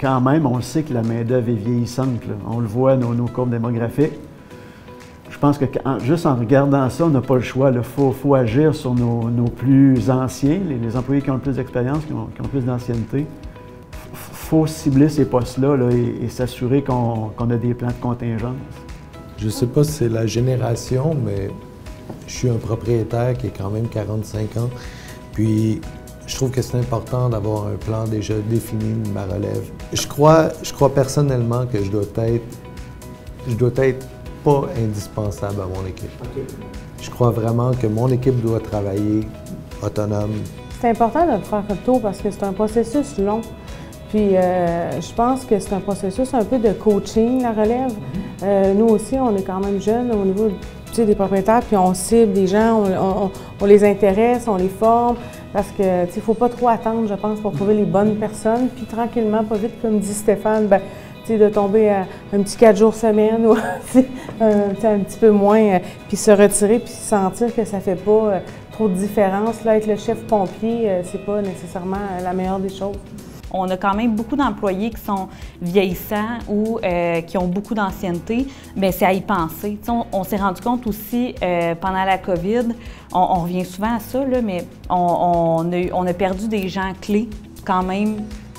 quand même, on le sait que la main-d'œuvre est vieillissante, là. On le voit, nos courbes démographiques. Je pense que juste en regardant ça, on n'a pas le choix. Il faut agir sur nos plus anciens, les employés qui ont le plus d'expérience, qui ont le plus d'ancienneté. Il faut cibler ces postes-là là, et s'assurer qu'on a des plans de contingence. Je ne sais pas si c'est la génération, mais je suis un propriétaire qui a quand même 45 ans. Puis, je trouve que c'est important d'avoir un plan déjà défini de ma relève. Je crois personnellement que je dois être pas indispensable à mon équipe. Okay. Je crois vraiment que mon équipe doit travailler autonome. C'est important de le faire tôt parce que c'est un processus long. Puis je pense que c'est un processus un peu de coaching, la relève. Nous aussi, on est quand même jeunes au niveau des propriétaires, puis on cible des gens, on les intéresse, on les forme. Parce que il ne faut pas trop attendre, je pense, pour trouver les bonnes personnes. Puis tranquillement, pas vite, comme dit Stéphane, ben, de tomber à un petit 4 jours semaine ou un petit peu moins, puis se retirer, puis sentir que ça ne fait pas trop de différence. Là, être le chef pompier, c'est pas nécessairement la meilleure des choses. On a quand même beaucoup d'employés qui sont vieillissants ou qui ont beaucoup d'ancienneté, mais c'est à y penser. On s'est rendu compte aussi pendant la COVID, on revient souvent à ça, là, mais on a perdu des gens clés quand même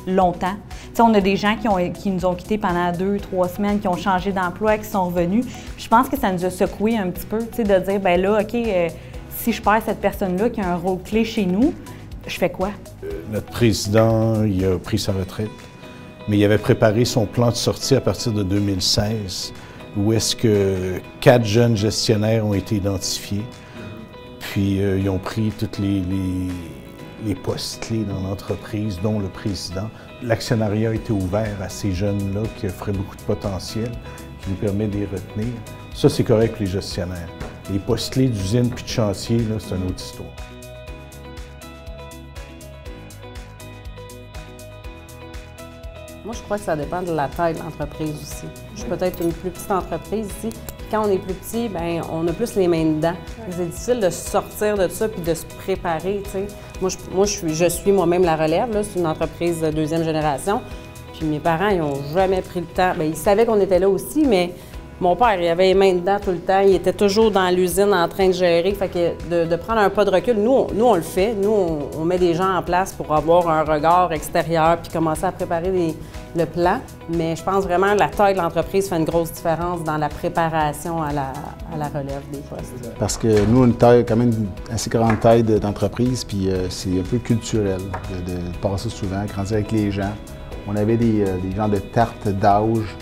longtemps. T'sais, on a des gens qui nous ont quittés pendant 2-3 semaines, qui ont changé d'emploi, qui sont revenus. Puis je pense que ça nous a secoué un petit peu, de dire, ben là, OK, si je perds cette personne-là qui a un rôle clé chez nous, je fais quoi? Notre président, il a pris sa retraite, mais il avait préparé son plan de sortie à partir de 2016, où est-ce que 4 jeunes gestionnaires ont été identifiés, puis ils ont pris tous les postes clés dans l'entreprise, dont le président. L'actionnariat a été ouvert à ces jeunes-là qui offraient beaucoup de potentiel, qui nous permet de les retenir. Ça, c'est correct pour les gestionnaires. Les postes clés d'usine puis de chantier, là, c'est une autre histoire. Moi, je crois que ça dépend de la taille de l'entreprise aussi. Je suis peut-être une plus petite entreprise ici. Puis quand on est plus petit, bien, on a plus les mains dedans. C'est difficile de sortir de ça puis de se préparer, tu sais. Moi, je suis moi-même la relève, là. C'est une entreprise de 2e génération. Puis mes parents, ils n'ont jamais pris le temps. Bien, ils savaient qu'on était là aussi, mais mon père, il avait les mains dedans tout le temps. Il était toujours dans l'usine en train de gérer. Fait que de prendre un pas de recul, nous, on le fait. Nous, on met des gens en place pour avoir un regard extérieur puis commencer à préparer le plan. Mais je pense vraiment que la taille de l'entreprise fait une grosse différence dans la préparation à la relève des postes. Parce que nous, on a une taille, quand même une assez grande taille d'entreprise, puis c'est un peu culturel de passer souvent, grandir avec les gens. On avait des genres de tartes d'âge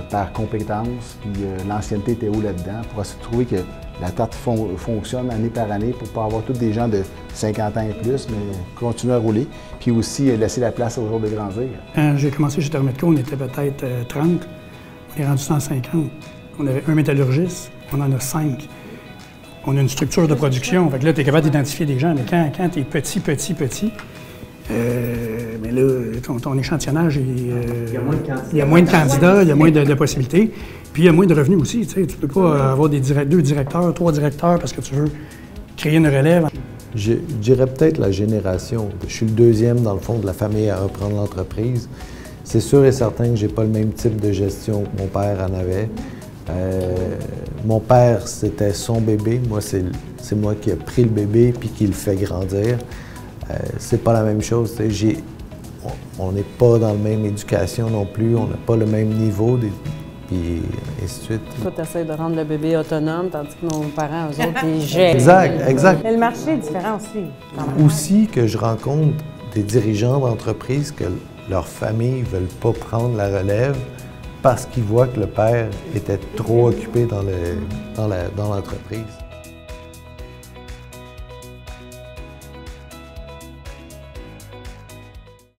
par compétence, puis l'ancienneté était où là-dedans, pour se trouver que la tarte fonctionne année par année pour ne pas avoir tous des gens de 50 ans et plus, mais continuer à rouler, puis aussi laisser la place aux autres de grandir. Quand j'ai commencé chez Thermetco, on était peut-être 30, on est rendu 150. On avait un métallurgiste, on en a 5. On a une structure de production, fait que là, tu es capable d'identifier des gens, mais quand tu es petit, mais là, ton échantillonnage, il y a moins de candidats, il y a moins de possibilités, puis il y a moins de revenus aussi. Tu ne peux pas avoir 2 directeurs, 3 directeurs parce que tu veux créer une relève. Je dirais peut-être la génération. Je suis le 2e, dans le fond, de la famille à reprendre l'entreprise. C'est sûr et certain que j'ai pas le même type de gestion que mon père en avait. Mon père, c'était son bébé. Moi, c'est moi qui ai pris le bébé puis qui le fait grandir. C'est pas la même chose. On n'est pas dans la même éducation non plus, on n'a pas le même niveau, puis ainsi de suite. Toi, tu essaies de rendre le bébé autonome, tandis que nos parents, eux autres, ils gèrent. Exact. Mais le marché est différent aussi. Aussi que je rencontre des dirigeants d'entreprise que leur famille ne veulent pas prendre la relève parce qu'ils voient que le père était trop occupé dans l'entreprise.